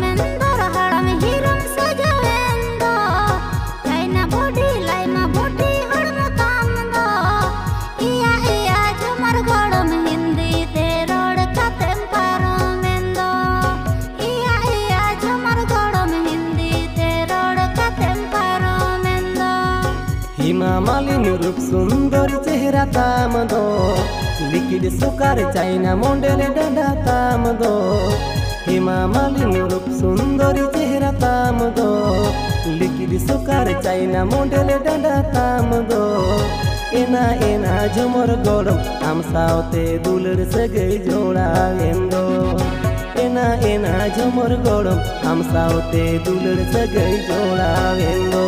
मेंदर हड़म Hiram सजवेंदो China body लाइमा body हड़म तामदो इया इया झमर गड़म हिंदी ते रोड कतेम पारोमेंदो इया इया झमर गड़म हिंदी ते रोड कतेम पारोमेंदो हिमा मालिनी रूप सुंदर चेहरा तामदो लिक्विड सुकार चाइना मॉडल डांडा तामदो हिमा मालिनी रूप सुंदर चेहरा तामदो लिक्विड सुकार चाइना मॉडल डांडा तामदो एना एना झमर गड़म आम सावते दुलर सगई जोड़ावेंदो एना एना झमर गड़म आम सावते दुलर सगई जोड़ावेंदो